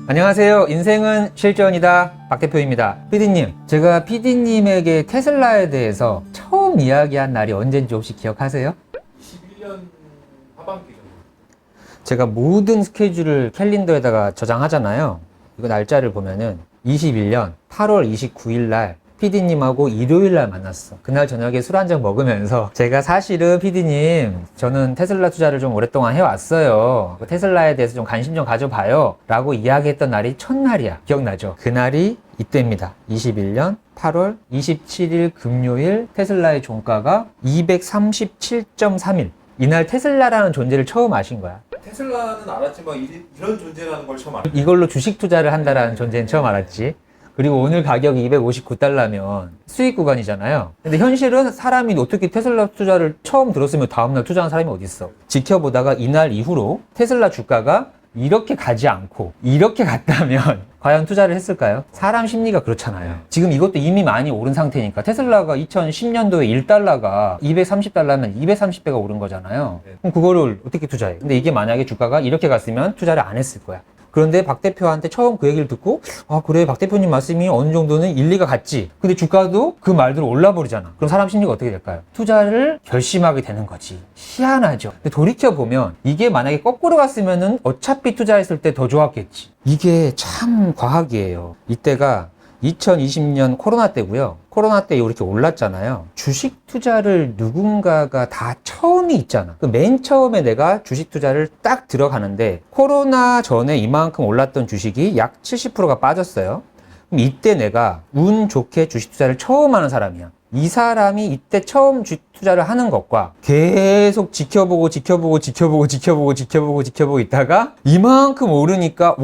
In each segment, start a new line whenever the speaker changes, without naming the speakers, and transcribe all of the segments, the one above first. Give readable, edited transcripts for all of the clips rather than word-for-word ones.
안녕하세요. 인생은 실전이다. 박 대표입니다. PD님, 제가 PD님에게 테슬라에 대해서 처음 이야기한 날이 언제인지 혹시 기억하세요?
21년 하반기 정도.
제가 모든 스케줄을 캘린더에다가 저장하잖아요. 이거 날짜를 보면은 21년 8월 29일 날 PD님하고 일요일 날 만났어. 그날 저녁에 술 한잔 먹으면서 제가 사실은 PD님, 저는 테슬라 투자를 좀 오랫동안 해왔어요. 테슬라에 대해서 좀 관심 좀 가져봐요. 라고 이야기했던 날이 첫날이야. 기억나죠? 그날이 이때입니다. 21년 8월 27일 금요일 테슬라의 종가가 237.31. 이날 테슬라라는 존재를 처음 아신 거야.
테슬라는 알았지만 이런 존재라는 걸 처음 알았어요.
이걸로 주식 투자를 한다라는 존재는 처음 알았지. 그리고 오늘 가격이 259달러면 수익 구간이잖아요. 근데 현실은 사람이 어떻게 테슬라 투자를 처음 들었으면 다음날 투자한 사람이 어디 있어? 지켜보다가 이날 이후로 테슬라 주가가 이렇게 가지 않고 이렇게 갔다면 과연 투자를 했을까요? 사람 심리가 그렇잖아요. 지금 이것도 이미 많이 오른 상태니까 테슬라가 2010년도에 1달러가 230달러면 230배가 오른 거잖아요. 그럼 그거를 어떻게 투자해? 근데 이게 만약에 주가가 이렇게 갔으면 투자를 안 했을 거야. 그런데 박 대표한테 처음 그 얘기를 듣고 그래, 박 대표님 말씀이 어느 정도는 일리가 같지. 근데 주가도 그 말대로 올라버리잖아. 그럼 사람 심리가 어떻게 될까요? 투자를 결심하게 되는 거지. 희한하죠. 근데 돌이켜보면 이게 만약에 거꾸로 갔으면은 어차피 투자했을 때 더 좋았겠지. 이게 참 과학이에요. 이때가 2020년 코로나 때고요. 코로나 때 이렇게 올랐잖아요. 주식 투자를 누군가가 다 처음이 있잖아. 맨 처음에 내가 주식 투자를 딱 들어가는데 코로나 전에 이만큼 올랐던 주식이 약 70%가 빠졌어요. 그럼 이때 내가 운 좋게 주식 투자를 처음 하는 사람이야. 이 사람이 이때 처음 주식 투자를 하는 것과 계속 지켜보고 있다가 이만큼 오르니까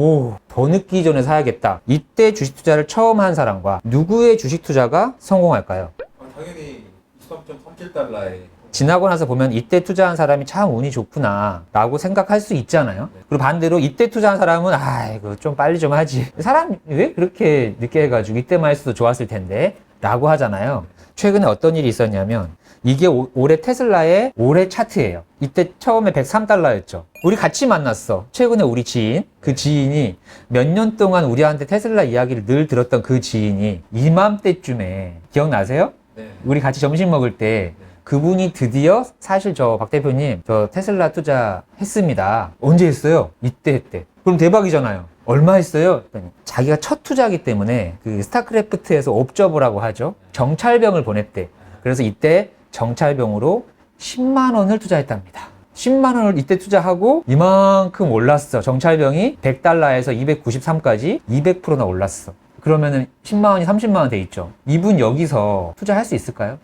더 늦기 전에 사야겠다. 이때 주식 투자를 처음 한 사람과 누구의 주식 투자가 성공할까요?
당연히 23.37달러에
지나고 나서 보면 이때 투자한 사람이 참 운이 좋구나 라고 생각할 수 있잖아요. 그리고 반대로 이때 투자한 사람은 이거 좀 빨리 좀 하지. 사람 왜 그렇게 늦게 해가지고 이때만 했어도 좋았을 텐데 라고 하잖아요. 최근에 어떤 일이 있었냐면 이게 올해 테슬라의 올해 차트예요. 이때 처음에 103달러였죠. 우리 같이 만났어. 최근에 우리 지인, 그 지인이 몇 년 동안 우리한테 테슬라 이야기를 늘 들었던 그 지인이 이맘때쯤에 기억나세요?
네.
우리 같이 점심 먹을 때 그분이 드디어 사실 저 박 대표님 저 테슬라 투자 했습니다. 언제 했어요? 이때 했대. 그럼 대박이잖아요. 얼마 했어요? 자기가 첫 투자하기 때문에 그 스타크래프트에서 옵저버라고 하죠. 정찰병을 보냈대. 그래서 이때 정찰병으로 10만 원을 투자했답니다. 10만 원을 이때 투자하고 이만큼 올랐어. 정찰병이 100달러에서 293까지 200%나 올랐어. 그러면은 10만 원이 30만 원 돼 있죠. 이분 여기서 투자할 수 있을까요?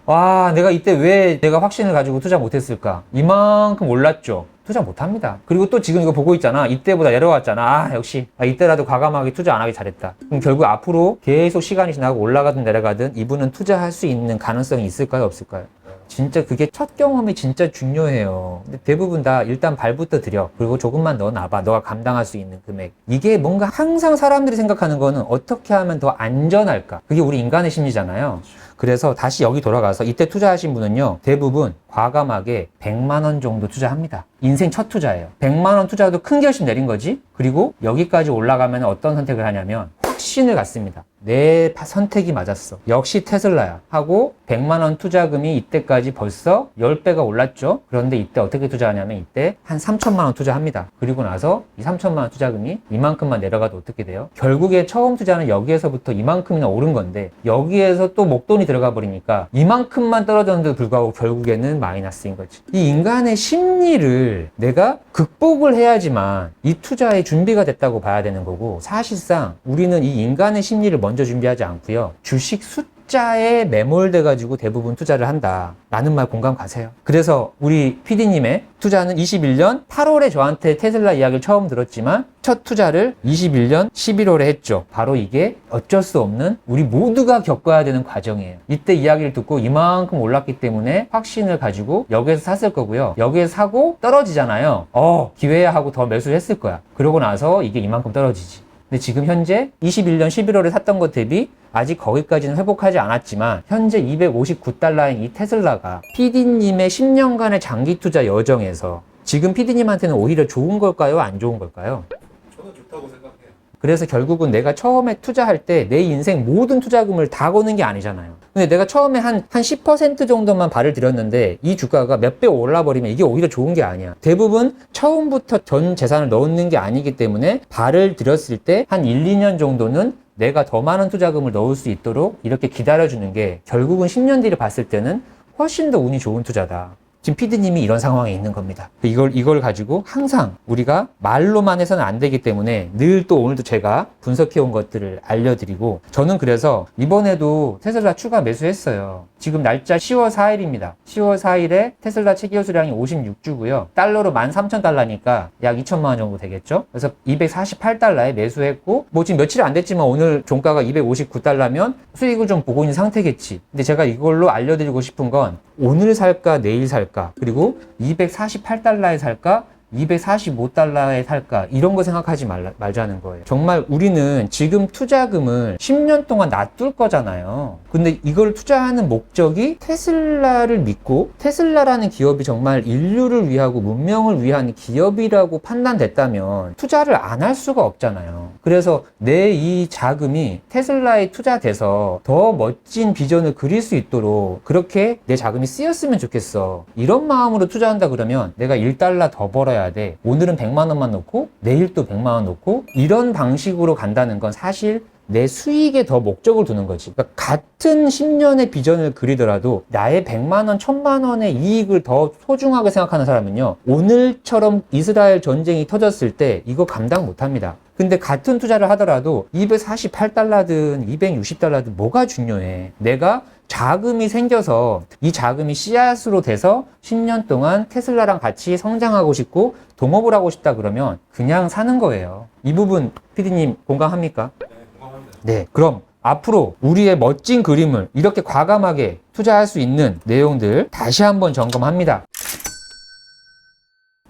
내가 이때 왜 내가 확신을 가지고 투자 못했을까? 이만큼 올랐죠. 투자 못합니다. 그리고 또 지금 이거 보고 있잖아. 이때보다 내려왔잖아. 역시 이때라도 과감하게 투자 안 하기 잘했다. 그럼 결국 앞으로 계속 시간이 지나고 올라가든 내려가든 이분은 투자할 수 있는 가능성이 있을까요? 없을까요? 진짜 그게 첫 경험이 진짜 중요해요. 근데 대부분 다 일단 발부터 들여. 그리고 조금만 넣어놔봐. 너가 감당할 수 있는 금액. 이게 뭔가 항상 사람들이 생각하는 거는 어떻게 하면 더 안전할까? 그게 우리 인간의 심리잖아요. 그래서 다시 여기 돌아가서 이때 투자하신 분은요, 대부분 과감하게 100만 원 정도 투자합니다. 인생 첫 투자예요. 100만 원 투자도 큰 결심 내린 거지. 그리고 여기까지 올라가면 어떤 선택을 하냐면 확신을 갖습니다. 내 선택이 맞았어. 역시 테슬라야. 하고 100만 원 투자금이 이때까지 벌써 10배가 올랐죠. 그런데 이때 어떻게 투자하냐면 이때 한 3천만 원 투자합니다. 그리고 나서 이 3천만 원 투자금이 이만큼만 내려가도 어떻게 돼요? 결국에 처음 투자는 여기에서부터 이만큼이나 오른 건데 여기에서 또 목돈이 들어가 버리니까 이만큼만 떨어졌는데도 불구하고 결국에는 마이너스인 거지. 이 인간의 심리를 내가 극복을 해야지만 이 투자의 준비가 됐다고 봐야 되는 거고, 사실상 우리는 이 인간의 심리를 먼저 준비하지 않고요, 주식 숫자에 매몰돼 가지고 대부분 투자를 한다 라는 말 공감 가세요? 그래서 우리 PD님의 투자는 21년 8월에 저한테 테슬라 이야기를 처음 들었지만 첫 투자를 21년 11월에 했죠. 바로 이게 어쩔 수 없는 우리 모두가 겪어야 되는 과정이에요. 이때 이야기를 듣고 이만큼 올랐기 때문에 확신을 가지고 여기에서 샀을 거고요. 여기에서 사고 떨어지잖아요. 기회야 하고 더 매수를 했을 거야. 그러고 나서 이게 이만큼 떨어지지. 근데 지금 현재 21년 11월에 샀던 것 대비 아직 거기까지는 회복하지 않았지만 현재 259달러인 이 테슬라가 PD님의 10년간의 장기 투자 여정에서 지금 PD님한테는 오히려 좋은 걸까요? 안 좋은 걸까요?
저는 좋다고 생각해요.
그래서 결국은 내가 처음에 투자할 때 내 인생 모든 투자금을 다 거는 게 아니잖아요. 근데 내가 처음에 한 10% 정도만 발을 들였는데 이 주가가 몇 배 올라버리면 이게 오히려 좋은 게 아니야. 대부분 처음부터 전 재산을 넣는 게 아니기 때문에 발을 들였을 때 한 1, 2년 정도는 내가 더 많은 투자금을 넣을 수 있도록 이렇게 기다려주는 게 결국은 10년 뒤를 봤을 때는 훨씬 더 운이 좋은 투자다. 지금 PD님이 이런 상황에 있는 겁니다. 이걸 가지고 항상 우리가 말로만 해서는 안 되기 때문에 늘 또 오늘도 제가 분석해온 것들을 알려드리고, 저는 그래서 이번에도 테슬라 추가 매수했어요. 지금 날짜 10월 4일입니다. 10월 4일에 테슬라 체결 수량이 56주고요. 달러로 13,000달러니까 약 2천만 원 정도 되겠죠? 그래서 248달러에 매수했고, 뭐 지금 며칠 안 됐지만 오늘 종가가 259달러면 수익을 좀 보고 있는 상태겠지. 근데 제가 이걸로 알려드리고 싶은 건 오늘 살까 내일 살까, 그리고 248달러에 살까 245달러에 살까, 이런 거 생각하지 말자는 거예요. 정말 우리는 지금 투자금을 10년 동안 놔둘 거잖아요. 근데 이걸 투자하는 목적이 테슬라를 믿고 테슬라라는 기업이 정말 인류를 위하고 문명을 위한 기업이라고 판단됐다면 투자를 안 할 수가 없잖아요. 그래서 내 이 자금이 테슬라에 투자돼서 더 멋진 비전을 그릴 수 있도록 그렇게 내 자금이 쓰였으면 좋겠어. 이런 마음으로 투자한다 그러면 내가 1달러 더 벌어야 돼. 오늘은 100만 원만 넣고 내일 또 100만 원 넣고, 이런 방식으로 간다는 건 사실 내 수익에 더 목적을 두는 거지. 그러니까 같은 10년의 비전을 그리더라도 나의 100만 원, 1000만 원의 이익을 더 소중하게 생각하는 사람은요, 오늘처럼 이스라엘 전쟁이 터졌을 때 이거 감당 못 합니다. 근데 같은 투자를 하더라도 248달러든 260달러든 뭐가 중요해? 내가 자금이 생겨서 이 자금이 씨앗으로 돼서 10년 동안 테슬라랑 같이 성장하고 싶고 동업을 하고 싶다 그러면 그냥 사는 거예요. 이 부분 PD님 공감합니까?
네, 공감합니다.
네, 그럼 앞으로 우리의 멋진 그림을 이렇게 과감하게 투자할 수 있는 내용들 다시 한번 점검합니다.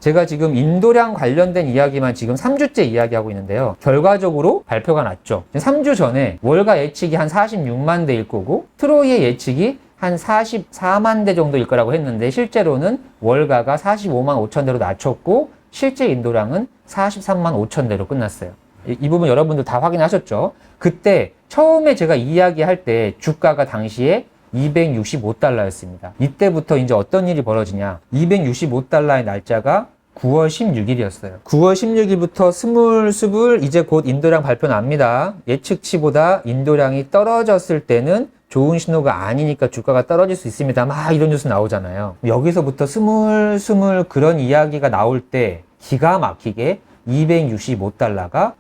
제가 지금 인도량 관련된 이야기만 지금 3주째 이야기하고 있는데요. 결과적으로 발표가 났죠. 3주 전에 월가 예측이 한 46만 대일 거고 트로이의 예측이 한 44만 대 정도일 거라고 했는데 실제로는 월가가 45만 5천 대로 낮췄고 실제 인도량은 43만 5천 대로 끝났어요. 이 부분 여러분들 다 확인하셨죠? 그때 처음에 제가 이야기할 때 주가가 당시에 265달러였습니다. 이때부터 이제 어떤 일이 벌어지냐. 265달러의 날짜가 9월 16일이었어요. 9월 16일부터 스물스물 이제 곧 인도량 발표 납니다. 예측치보다 인도량이 떨어졌을 때는 좋은 신호가 아니니까 주가가 떨어질 수 있습니다. 막 이런 뉴스 나오잖아요. 여기서부터 스물스물 그런 이야기가 나올 때 기가 막히게 265달러가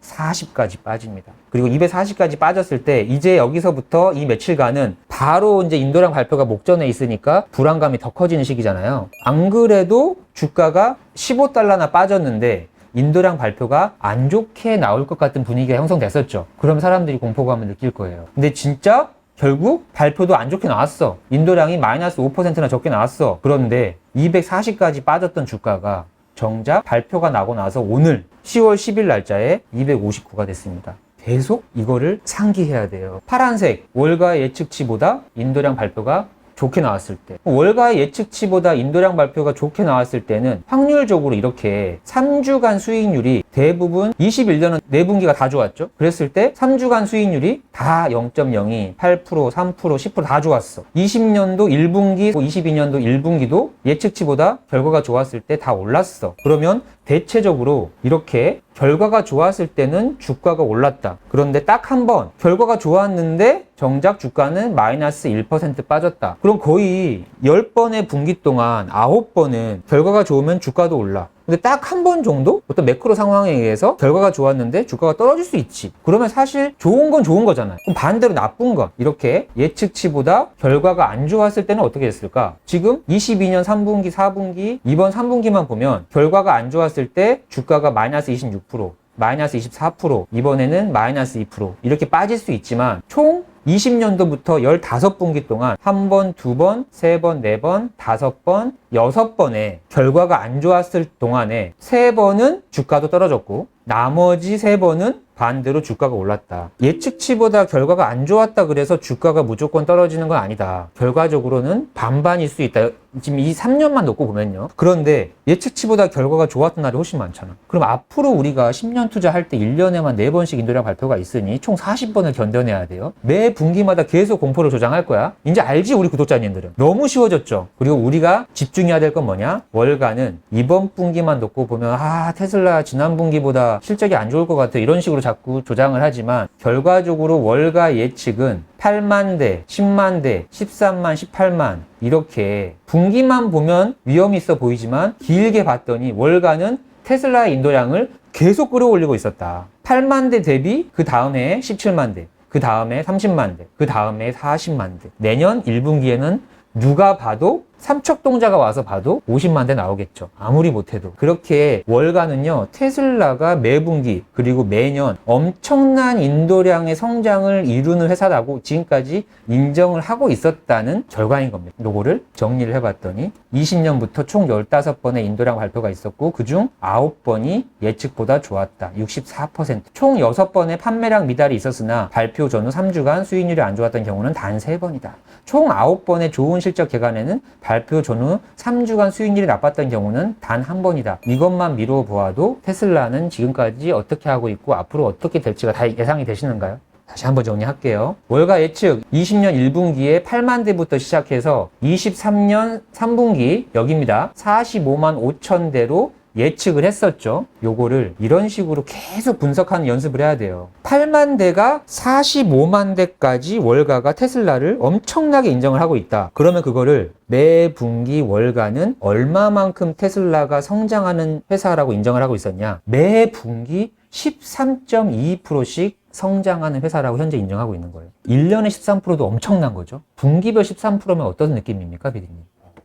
240까지 빠집니다. 그리고 240까지 빠졌을 때 이제 여기서부터 이 며칠간은 바로 이제 인도량 발표가 목전에 있으니까 불안감이 더 커지는 시기잖아요. 안 그래도 주가가 15달러나 빠졌는데 인도량 발표가 안 좋게 나올 것 같은 분위기가 형성됐었죠. 그럼 사람들이 공포감을 느낄 거예요. 근데 진짜 결국 발표도 안 좋게 나왔어. 인도량이 마이너스 5%나 적게 나왔어. 그런데 240까지 빠졌던 주가가 정작 발표가 나고 나서 오늘 10월 10일 날짜에 259가 됐습니다. 계속 이거를 상기해야 돼요. 파란색, 월가의 예측치보다 인도량 발표가 좋게 나왔을 때, 월가의 예측치보다 인도량 발표가 좋게 나왔을 때는 확률적으로 이렇게 3주간 수익률이 대부분 21년은 4분기가 다 좋았죠. 그랬을 때 3주간 수익률이 다 0.02, 8%, 3%, 10% 다 좋았어. 20년도 1분기, 22년도 1분기도 예측치보다 결과가 좋았을 때 다 올랐어. 그러면 대체적으로 이렇게 결과가 좋았을 때는 주가가 올랐다. 그런데 딱 한 번 결과가 좋았는데 정작 주가는 마이너스 1% 빠졌다. 그럼 거의 10번의 분기 동안 9번은 결과가 좋으면 주가도 올라. 근데 딱 한 번 정도 어떤 매크로 상황에 의해서 결과가 좋았는데 주가가 떨어질 수 있지. 그러면 사실 좋은 건 좋은 거잖아요. 그럼 반대로 나쁜 건 이렇게 예측치보다 결과가 안 좋았을 때는 어떻게 됐을까? 지금 22년 3분기, 4분기, 이번 3분기만 보면 결과가 안 좋았을 때 주가가 마이너스 26%, 마이너스 24%, 이번에는 마이너스 2% 이렇게 빠질 수 있지만 총 20년도부터 15분기 동안 한 번, 두 번, 세 번, 네 번, 다섯 번, 6번에 결과가 안 좋았을 동안에 3번은 주가도 떨어졌고 나머지 3번은 반대로 주가가 올랐다. 예측치보다 결과가 안 좋았다 그래서 주가가 무조건 떨어지는 건 아니다. 결과적으로는 반반일 수 있다. 지금 이 3년만 놓고 보면요. 그런데 예측치보다 결과가 좋았던 날이 훨씬 많잖아. 그럼 앞으로 우리가 10년 투자할 때 1년에만 4번씩 인도량 발표가 있으니 총 40번을 견뎌내야 돼요. 매 분기마다 계속 공포를 조장할 거야. 이제 알지 우리 구독자님들은. 너무 쉬워졌죠. 그리고 우리가 집중해야 될 건 뭐냐? 월가는 이번 분기만 놓고 보면 테슬라 지난 분기보다 실적이 안 좋을 것 같아. 이런 식으로 자꾸 조장을 하지만 결과적으로 월가 예측은 8만 대, 10만 대, 13만, 18만 이렇게 분기만 보면 위험이 있어 보이지만 길게 봤더니 월가는 테슬라의 인도량을 계속 끌어올리고 있었다. 8만 대 대비 그 다음에 17만 대, 그 다음에 30만 대, 그 다음에 40만 대. 내년 1분기에는 누가 봐도 삼척동자가 와서 봐도 50만 대 나오겠죠. 아무리 못해도. 그렇게 월가는요, 테슬라가 매분기 그리고 매년 엄청난 인도량의 성장을 이루는 회사라고 지금까지 인정을 하고 있었다는 결과인 겁니다. 요거를 정리를 해봤더니 20년부터 총 15번의 인도량 발표가 있었고 그중 9번이 예측보다 좋았다. 64%. 총 6번의 판매량 미달이 있었으나 발표 전후 3주간 수익률이 안 좋았던 경우는 단 3번이다. 총 9번의 좋은 실적 기간에는 발표 전후 3주간 수익률이 나빴던 경우는 단 한 번이다. 이것만 미루어 보아도 테슬라는 지금까지 어떻게 하고 있고 앞으로 어떻게 될지가 다 예상이 되시는가요? 다시 한번 정리할게요. 월가 예측 20년 1분기에 8만 대부터 시작해서 23년 3분기 여기입니다. 45만 5천 대로 예측을 했었죠. 요거를 이런 식으로 계속 분석하는 연습을 해야 돼요. 8만 대가 45만 대까지 월가가 테슬라를 엄청나게 인정을 하고 있다. 그러면 그거를 매 분기 월가는 얼마만큼 테슬라가 성장하는 회사라고 인정을 하고 있었냐? 매 분기 13.22%씩 성장하는 회사라고 현재 인정하고 있는 거예요. 1년에 13%도 엄청난 거죠. 분기별 13%면 어떤 느낌입니까, 비디님?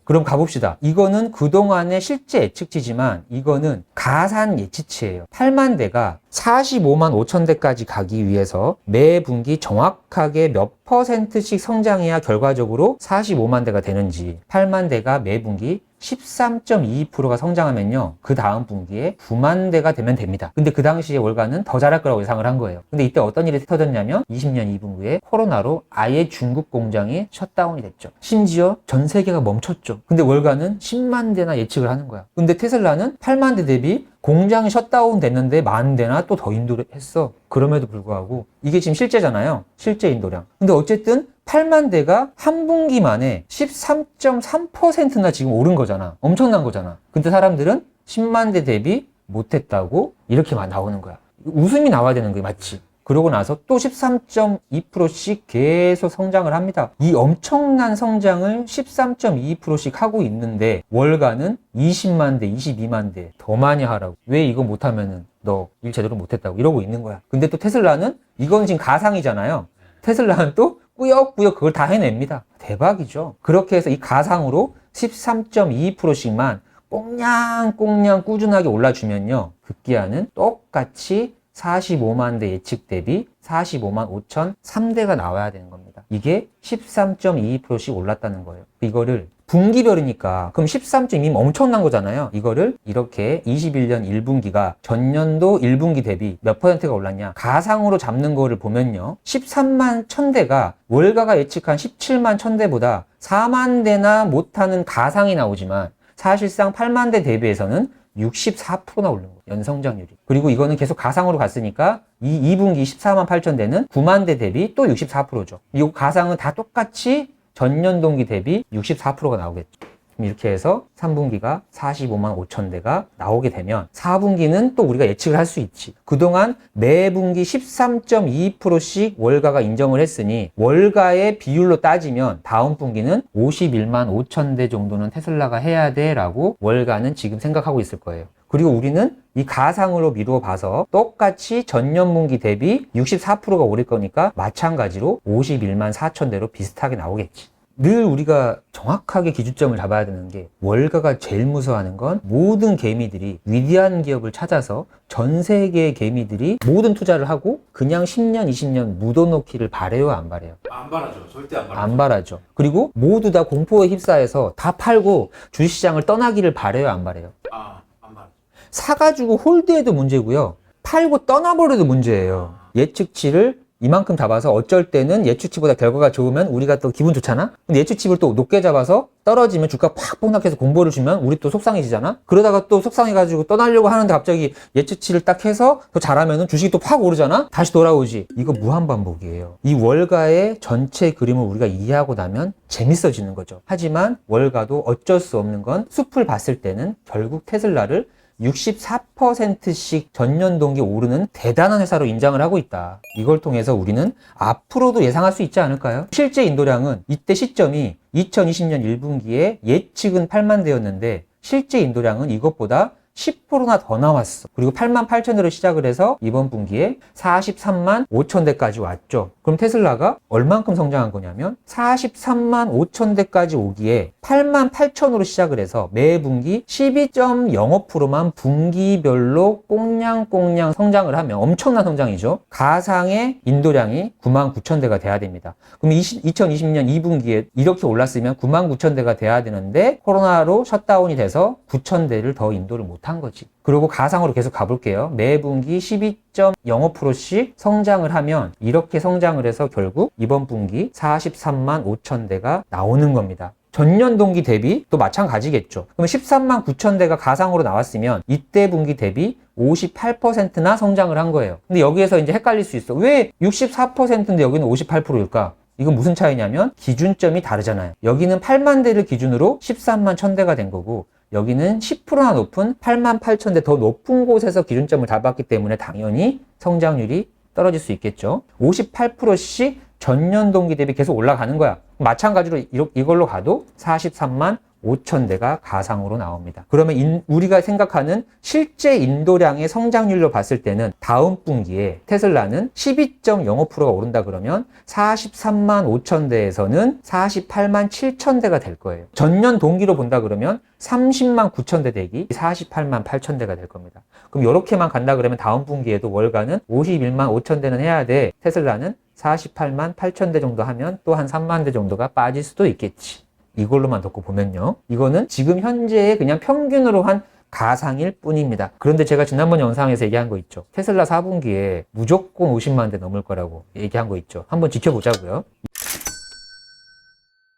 그럼 가봅시다. 이거는 그동안의 실제 예측치지만 이거는 가산 예측치예요. 8만 대가 45만 5천 대까지 가기 위해서 매 분기 정확하게 몇 %씩 성장해야 결과적으로 45만 대가 되는지 8만 대가 매 분기 13.22%가 성장하면요. 그 다음 분기에 9만 대가 되면 됩니다. 근데 그 당시에 월가는 더 잘할 거라고 예상을 한 거예요. 근데 이때 어떤 일이 터졌냐면 20년 2분기에 코로나로 아예 중국 공장이 셧다운이 됐죠. 심지어 전 세계가 멈췄죠. 근데 월가는 10만 대나 예측을 하는 거야. 근데 테슬라는 8만 대 대비 공장이 셧다운 됐는데 1만 대나 또 더 인도를 했어. 그럼에도 불구하고 이게 지금 실제잖아요. 실제 인도량. 근데 어쨌든 8만 대가 한 분기 만에 13.3%나 지금 오른 거잖아. 엄청난 거잖아. 근데 사람들은 10만 대 대비 못했다고 이렇게만 나오는 거야. 웃음이 나와야 되는 거야, 맞지? 그러고 나서 또 13.2%씩 계속 성장을 합니다. 이 엄청난 성장을 13.2%씩 하고 있는데 월가는 20만 대, 22만 대 더 많이 하라고. 왜 이거 못하면은 너 일 제대로 못했다고 이러고 있는 거야. 근데 또 테슬라는 이건 지금 가상이잖아요. 테슬라는 또 꾸역꾸역 그걸 다 해냅니다. 대박이죠. 그렇게 해서 이 가상으로 13.22%씩만 꽁냥꽁냥 꾸준하게 올라주면요. 급기야는 똑같이 45만 대 예측 대비 45만 5천 3대가 나와야 되는 겁니다. 이게 13.22%씩 올랐다는 거예요. 이거를 분기별이니까 그럼 13.2면 엄청난 거잖아요. 이거를 이렇게 21년 1분기가 전년도 1분기 대비 몇 %가 올랐냐? 가상으로 잡는 거를 보면요. 13만 1000대가 월가가 예측한 17만 1000대보다 4만 대나 못하는 가상이 나오지만 사실상 8만 대 대비해서는 64%나 오른 거예요. 연성장률이. 그리고 이거는 계속 가상으로 갔으니까 이 2분기 14만 8천 대는 9만 대 대비 또 64%죠. 이 가상은 다 똑같이 전년 동기 대비 64%가 나오겠죠. 이렇게 해서 3분기가 45만 5천 대가 나오게 되면 4분기는 또 우리가 예측을 할 수 있지. 그동안 매 분기 13.22%씩 월가가 인정을 했으니 월가의 비율로 따지면 다음 분기는 51만 5천 대 정도는 테슬라가 해야 돼 라고 월가는 지금 생각하고 있을 거예요. 그리고 우리는 이 가상으로 미루어 봐서 똑같이 전년 분기 대비 64%가 오를 거니까 마찬가지로 51만 4천 대로 비슷하게 나오겠지. 늘 우리가 정확하게 기준점을 잡아야 되는 게 월가가 제일 무서워하는 건 모든 개미들이 위대한 기업을 찾아서 전 세계의 개미들이 모든 투자를 하고 그냥 10년, 20년 묻어놓기를 바래요, 안 바래요?
안 바라죠. 절대 안 바라죠.
안 바라죠. 그리고 모두 다 공포에 휩싸여서 다 팔고 주식시장을 떠나기를 바래요, 안 바래요?
안 바라죠.
사가지고 홀드해도 문제고요. 팔고 떠나버려도 문제예요. 예측치를 이만큼 잡아서 어쩔 때는 예측치보다 결과가 좋으면 우리가 또 기분 좋잖아? 근데 예측치를 또 높게 잡아서 떨어지면 주가 팍 폭락해서 공보를 주면 우리 또 속상해지잖아? 그러다가 또 속상해가지고 떠나려고 하는데 갑자기 예측치를 딱 해서 더 잘하면은 주식이 또 팍 오르잖아? 다시 돌아오지. 이거 무한반복이에요. 이 월가의 전체 그림을 우리가 이해하고 나면 재밌어지는 거죠. 하지만 월가도 어쩔 수 없는 건 숲을 봤을 때는 결국 테슬라를 64%씩 전년 동기 오르는 대단한 회사로 인정을 하고 있다. 이걸 통해서 우리는 앞으로도 예상할 수 있지 않을까요? 실제 인도량은 이때 시점이 2020년 1분기에 예측은 8만 대였는데 실제 인도량은 이것보다 10%나 더 나왔어. 그리고 8만 8천 대로 시작을 해서 이번 분기에 43만 5천 대까지 왔죠. 그럼 테슬라가 얼만큼 성장한 거냐면 43만 5천 대까지 오기에 8만 8천으로 시작을 해서 매 분기 12.05%만 분기별로 꽁냥꽁냥 성장을 하면 엄청난 성장이죠. 가상의 인도량이 9만 9천 대가 돼야 됩니다. 그럼 2020년 2분기에 이렇게 올랐으면 9만 9천 대가 돼야 되는데 코로나로 셧다운이 돼서 9천 대를 더 인도를 못한 거지. 그리고 가상으로 계속 가볼게요. 매 분기 12.05%씩 성장을 하면 이렇게 성장을 해서 결국 이번 분기 43만 5천 대가 나오는 겁니다. 전년 동기 대비 또 마찬가지겠죠. 그럼 13만 9천 대가 가상으로 나왔으면 이때 분기 대비 58%나 성장을 한 거예요. 근데 여기에서 이제 헷갈릴 수 있어. 왜 64%인데 여기는 58%일까? 이건 무슨 차이냐면 기준점이 다르잖아요. 여기는 8만 대를 기준으로 13만 1천 대가 된 거고 여기는 10%나 높은 8만 8천 대 더 높은 곳에서 기준점을 잡았기 때문에 당연히 성장률이 떨어질 수 있겠죠. 58%씩 전년 동기 대비 계속 올라가는 거야. 마찬가지로 이걸로 가도 43만 5천 대가 가상으로 나옵니다. 그러면 우리가 생각하는 실제 인도량의 성장률로 봤을 때는 다음 분기에 테슬라는 12.05%가 오른다 그러면 43만 5천 대에서는 48만 7천 대가 될 거예요. 전년 동기로 본다 그러면 30만 9천 대 대기 48만 8천 대가 될 겁니다. 그럼 이렇게만 간다 그러면 다음 분기에도 월가는 51만 5천 대는 해야 돼. 테슬라는 48만 8천 대 정도 하면 또 한 3만 대 정도가 빠질 수도 있겠지. 이걸로만 놓고 보면요. 이거는 지금 현재의 그냥 평균으로 한 가상일 뿐입니다. 그런데 제가 지난번 영상에서 얘기한 거 있죠. 테슬라 4분기에 무조건 50만 대 넘을 거라고 얘기한 거 있죠. 한번 지켜보자고요.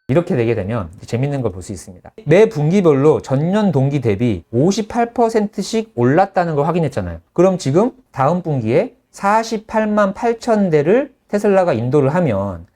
이렇게 되게 되면 재밌는 걸 볼 수 있습니다. 매 분기별로 전년 동기 대비 58%씩 올랐다는 걸 확인했잖아요. 그럼 지금 다음 분기에 48만 8천 대를 테슬라가 인도를 하면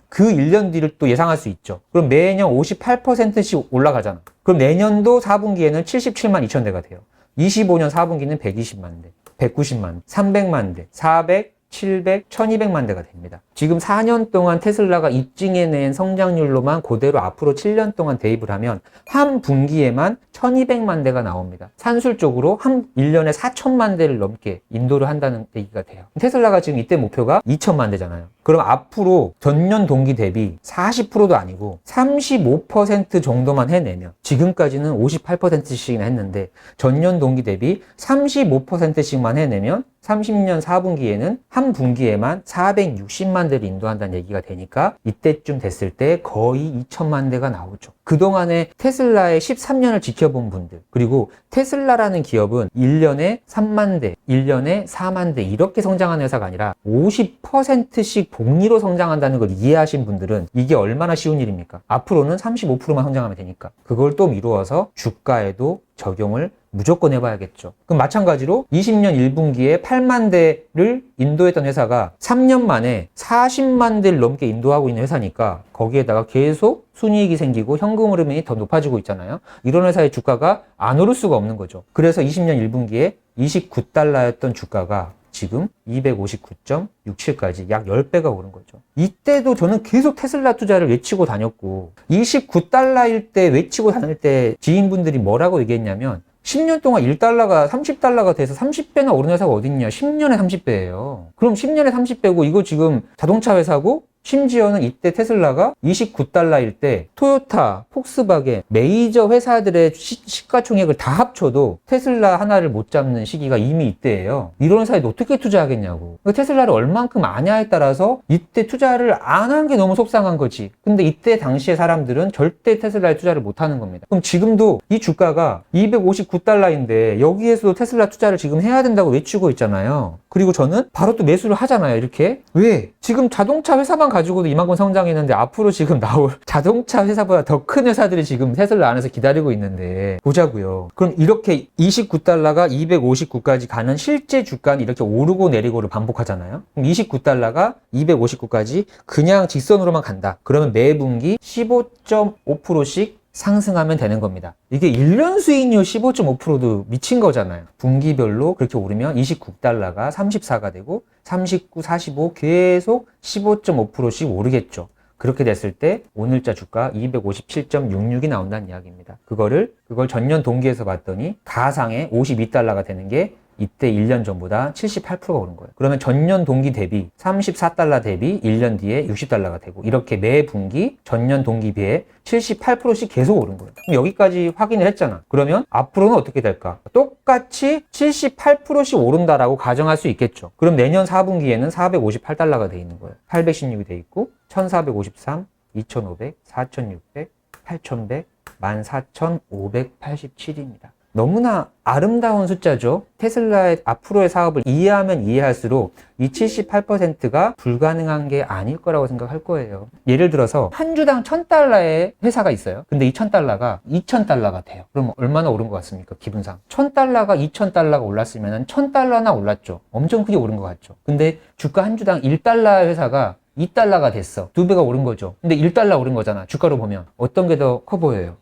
그 1년 뒤를 또 예상할 수 있죠. 그럼 매년 58%씩 올라가잖아. 그럼 내년도 4분기에는 77만 2천 대가 돼요. 25년 4분기는 120만 대, 190만 대, 300만 대, 400, 700, 1200만 대가 됩니다. 지금 4년 동안 테슬라가 입증해낸 성장률로만 그대로 앞으로 7년 동안 대입을 하면 한 분기에만 1200만 대가 나옵니다. 산술적으로 한 1년에 4000만 대를 넘게 인도를 한다는 얘기가 돼요. 테슬라가 지금 이때 목표가 2000만 대잖아요. 그럼 앞으로 전년 동기 대비 40%도 아니고 35% 정도만 해내면 지금까지는 58%씩이나 했는데 전년 동기 대비 35%씩만 해내면 30년 4분기에는 한 분기에만 460만 대를 인도한다는 얘기가 되니까 이때쯤 됐을 때 거의 2천만 대가 나오죠. 그동안에 테슬라의 13년을 지켜본 분들, 그리고 테슬라라는 기업은 1년에 3만 대, 1년에 4만 대 이렇게 성장하는 회사가 아니라 50%씩 복리로 성장한다는 걸 이해하신 분들은 이게 얼마나 쉬운 일입니까? 앞으로는 35%만 성장하면 되니까 그걸 또 미루어서 주가에도 적용을 무조건 해봐야겠죠. 그럼 마찬가지로 20년 1분기에 8만 대를 인도했던 회사가 3년 만에 40만 대를 넘게 인도하고 있는 회사니까 거기에다가 계속 순이익이 생기고 현금 흐름이 더 높아지고 있잖아요. 이런 회사의 주가가 안 오를 수가 없는 거죠. 그래서 20년 1분기에 29달러였던 주가가 지금 259.67까지 약 10배가 오른 거죠. 이때도 저는 계속 테슬라 투자를 외치고 다녔고 29달러일 때 외치고 다닐 때 지인분들이 뭐라고 얘기했냐면 10년 동안 1달러가 30달러가 돼서 30배나 오른 회사가 어딨냐. 10년에 30배예요. 그럼 10년에 30배고 이거 지금 자동차 회사고 심지어는 이때 테슬라가 29달러일 때 토요타, 폭스바겐, 메이저 회사들의 시가총액을 다 합쳐도 테슬라 하나를 못 잡는 시기가 이미 이때예요. 이런 사이에 어떻게 투자하겠냐고. 그러니까 테슬라를 얼만큼 아냐에 따라서 이때 투자를 안 한 게 너무 속상한 거지. 근데 이때 당시에 사람들은 절대 테슬라에 투자를 못 하는 겁니다. 그럼 지금도 이 주가가 259달러인데 여기에서도 테슬라 투자를 지금 해야 된다고 외치고 있잖아요. 그리고 저는 바로 또 매수를 하잖아요. 이렇게. 왜? 지금 자동차 회사만 가지고도 이만큼 성장했는데 앞으로 지금 나올 자동차 회사보다 더 큰 회사들이 지금 테슬라 안에서 기다리고 있는데 보자고요. 그럼 이렇게 29달러가 259까지 가는 실제 주가는 이렇게 오르고 내리고를 반복하잖아요. 그럼 29달러가 259까지 그냥 직선으로만 간다. 그러면 매분기 15.5%씩 상승하면 되는 겁니다. 이게 1년 수익률 15.5%도 미친 거잖아요. 분기별로 그렇게 오르면 29달러가 34가 되고 39, 45 계속 15.5%씩 오르겠죠. 그렇게 됐을 때 오늘자 주가 257.66이 나온다는 이야기입니다. 그걸 전년 동기에서 봤더니 가상의 52달러가 되는 게 이때 1년 전보다 78%가 오른 거예요. 그러면 전년 동기 대비 34달러 대비 1년 뒤에 60달러가 되고 이렇게 매 분기 전년 동기 비해 78%씩 계속 오른 거예요. 그럼 여기까지 확인을 했잖아. 그러면 앞으로는 어떻게 될까? 똑같이 78%씩 오른다라고 가정할 수 있겠죠. 그럼 내년 4분기에는 458달러가 돼 있는 거예요. 816이 돼 있고 1453, 2500, 4600, 8100, 14587입니다. 너무나 아름다운 숫자죠. 테슬라의 앞으로의 사업을 이해하면 이해할수록 이 78%가 불가능한 게 아닐 거라고 생각할 거예요. 예를 들어서 한 주당 1000달러의 회사가 있어요. 근데 이 1000달러가 2000달러가 돼요. 그럼 얼마나 오른 것 같습니까? 기분상. 1000달러가 2000달러가 올랐으면 1000달러나 올랐죠. 엄청 크게 오른 것 같죠. 근데 주가 한 주당 1달러의 회사가 2달러가 됐어. 2배가 오른 거죠. 근데 1달러 오른 거잖아. 주가로 보면. 어떤 게 더 커 보여요?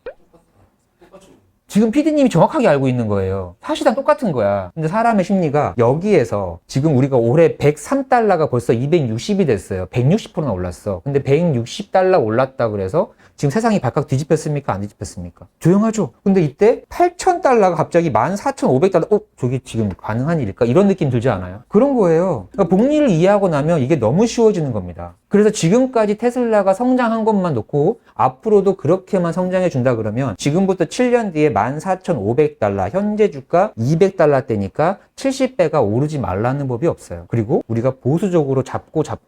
지금 PD님이 정확하게 알고 있는 거예요. 사실상 똑같은 거야. 근데 사람의 심리가 여기에서 지금 우리가 올해 103달러가 벌써 260이 됐어요. 160%나 올랐어. 근데 160달러 올랐다 그래서 지금 세상이 발칵 뒤집혔습니까? 안 뒤집혔습니까? 조용하죠? 근데 이때 8,000달러가 갑자기 14,500달러, 저게 지금 가능한 일일까? 이런 느낌 들지 않아요? 그런 거예요. 그러니까 복리를 이해하고 나면 이게 너무 쉬워지는 겁니다. 그래서 지금까지 테슬라가 성장한 것만 놓고 앞으로도 그렇게만 성장해 준다 그러면 지금부터 7년 뒤에 14,500달러, 현재 주가 200달러 대니까 70배가 오르지 말라는 법이 없어요. 그리고 우리가 보수적으로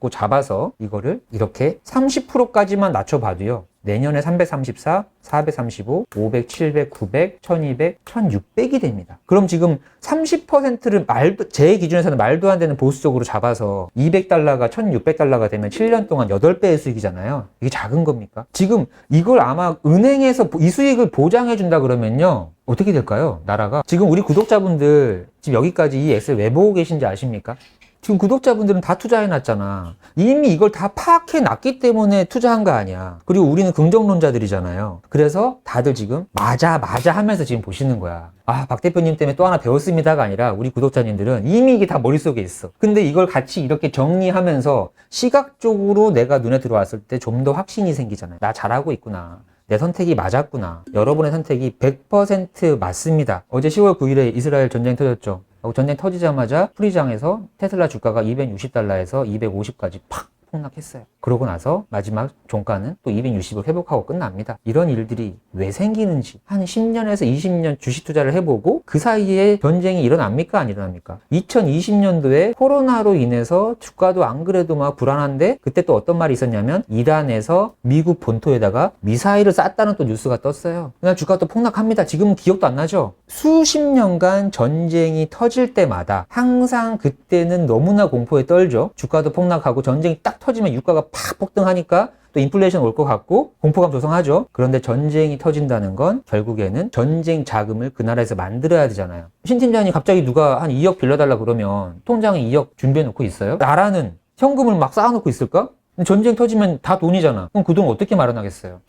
잡아서 이거를 이렇게 30%까지만 낮춰봐도요. 내년에 334, 435, 500, 700, 900, 1200, 1600이 됩니다. 그럼 지금 30%를 제 기준에서는 말도 안 되는 보수적으로 잡아서 200달러가 1600달러가 되면 7년 동안 8배의 수익이잖아요. 이게 작은 겁니까? 지금 이걸 아마 은행에서 이 수익을 보장해 준다 그러면요. 어떻게 될까요? 나라가. 지금 우리 구독자분들 지금 여기까지 이 엑셀 왜 보고 계신지 아십니까? 지금 구독자분들은 다 투자해놨잖아. 이미 이걸 다 파악해놨기 때문에 투자한 거 아니야. 그리고 우리는 긍정론자들이잖아요. 그래서 다들 지금 맞아 하면서 지금 보시는 거야. 아, 박 대표님 때문에 또 하나 배웠습니다가 아니라 우리 구독자님들은 이미 이게 다 머릿속에 있어. 근데 이걸 같이 이렇게 정리하면서 시각적으로 내가 눈에 들어왔을 때 좀 더 확신이 생기잖아요. 나 잘하고 있구나. 내 선택이 맞았구나. 여러분의 선택이 100% 맞습니다. 어제 10월 9일에 이스라엘 전쟁 터졌죠. 전쟁 터지자마자 프리장에서 테슬라 주가가 260달러에서 250까지 팍 폭락했어요. 그러고 나서 마지막 종가는 또 260을 회복하고 끝납니다. 이런 일들이 왜 생기는지 한 10년에서 20년 주식 투자를 해보고 그 사이에 전쟁이 일어납니까? 안 일어납니까? 2020년도에 코로나로 인해서 주가도 안 그래도 막 불안한데 그때 또 어떤 말이 있었냐면 이란에서 미국 본토에다가 미사일을 쐈다는 또 뉴스가 떴어요. 그날 주가가 또 폭락합니다. 지금은 기억도 안 나죠? 수십 년간 전쟁이 터질 때마다 항상 그때는 너무나 공포에 떨죠. 주가도 폭락하고 전쟁이 딱 터지면 유가가 팍 폭등하니까 또 인플레이션 올 것 같고 공포감 조성하죠. 그런데 전쟁이 터진다는 건 결국에는 전쟁 자금을 그 나라에서 만들어야 되잖아요. 신 팀장님 갑자기 누가 한 2억 빌려달라 그러면 통장에 2억 준비해 놓고 있어요? 나라는 현금을 막 쌓아놓고 있을까? 전쟁 터지면 다 돈이잖아. 그럼 그 돈 어떻게 마련하겠어요?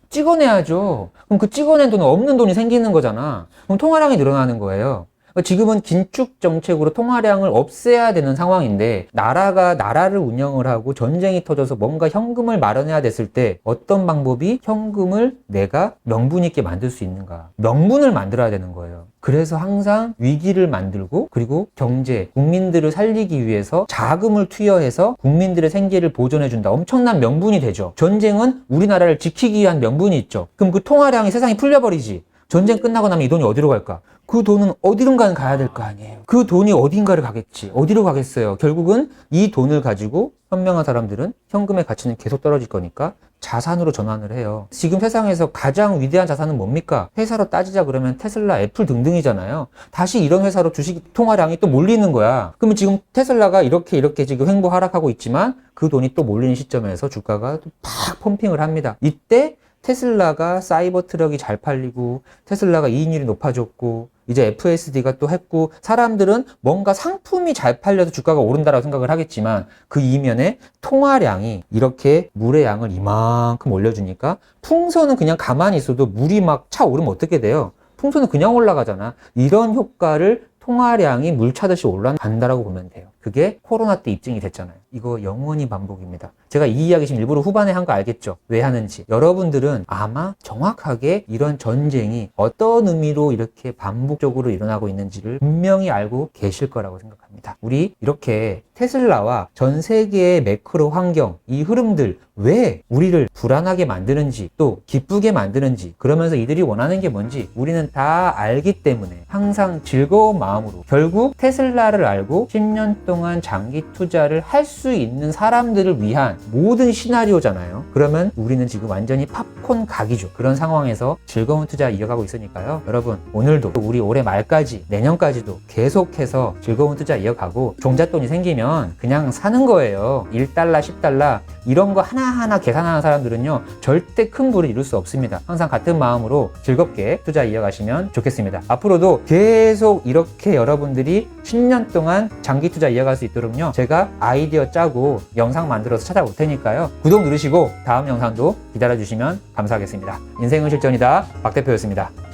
찍어내야죠. 그럼 그 찍어낸 돈은 없는 돈이 생기는 거잖아. 그럼 통화량이 늘어나는 거예요. 지금은 긴축 정책으로 통화량을 없애야 되는 상황인데 나라가 나라를 운영을 하고 전쟁이 터져서 뭔가 현금을 마련해야 됐을 때 어떤 방법이 현금을 내가 명분 있게 만들 수 있는가? 명분을 만들어야 되는 거예요. 그래서 항상 위기를 만들고 그리고 경제, 국민들을 살리기 위해서 자금을 투여해서 국민들의 생계를 보존해준다. 엄청난 명분이 되죠. 전쟁은 우리나라를 지키기 위한 명분이 있죠. 그럼 그 통화량이 세상에 풀려버리지. 전쟁 끝나고 나면 이 돈이 어디로 갈까? 그 돈은 어디론가는 가야 될 거 아니에요. 그 돈이 어딘가를 가겠지. 어디로 가겠어요? 결국은 이 돈을 가지고 현명한 사람들은 현금의 가치는 계속 떨어질 거니까 자산으로 전환을 해요. 지금 세상에서 가장 위대한 자산은 뭡니까? 회사로 따지자 그러면 테슬라, 애플 등등이잖아요. 다시 이런 회사로 주식 통화량이 또 몰리는 거야. 그러면 지금 테슬라가 이렇게 지금 횡보 하락하고 있지만 그 돈이 또 몰리는 시점에서 주가가 팍 펌핑을 합니다. 이때 테슬라가 사이버 트럭이 잘 팔리고 테슬라가 이익률이 높아졌고 이제 FSD가 또 했고 사람들은 뭔가 상품이 잘 팔려서 주가가 오른다라고 생각을 하겠지만 그 이면에 통화량이 이렇게 물의 양을 이만큼 올려주니까 풍선은 그냥 가만히 있어도 물이 막 차오르면 어떻게 돼요? 풍선은 그냥 올라가잖아. 이런 효과를 통화량이 물 차듯이 올라간다라고 보면 돼요. 그게 코로나 때 입증이 됐잖아요. 이거 영원히 반복입니다. 제가 이 이야기 지금 일부러 후반에 한 거 알겠죠? 왜 하는지. 여러분들은 아마 정확하게 이런 전쟁이 어떤 의미로 이렇게 반복적으로 일어나고 있는지를 분명히 알고 계실 거라고 생각합니다. 우리 이렇게 테슬라와 전 세계의 매크로 환경, 이 흐름들 왜 우리를 불안하게 만드는지 또 기쁘게 만드는지 그러면서 이들이 원하는 게 뭔지 우리는 다 알기 때문에 항상 즐거운 마음으로 결국 테슬라를 알고 10년 동안 장기 투자를 할 수 있는 사람들을 위한 모든 시나리오잖아요. 그러면 우리는 지금 완전히 팝콘 각이죠. 그런 상황에서 즐거운 투자 이어가고 있으니까요. 여러분 오늘도 우리 올해 말까지 내년까지도 계속해서 즐거운 투자 이어가고 종잣돈이 생기면 그냥 사는 거예요. 1달러, 10달러 이런 거 하나하나 계산하는 사람들은요 절대 큰 부를 이룰 수 없습니다. 항상 같은 마음으로 즐겁게 투자 이어가시면 좋겠습니다. 앞으로도 계속 이렇게 여러분들이 10년 동안 장기 투자 이어갈 수 있도록요 제가 아이디어 짜고 영상 만들어서 찾아올 테니까요 구독 누르시고 다음 영상도 기다려주시면 감사하겠습니다. 인생은 실전이다. 박 대표였습니다.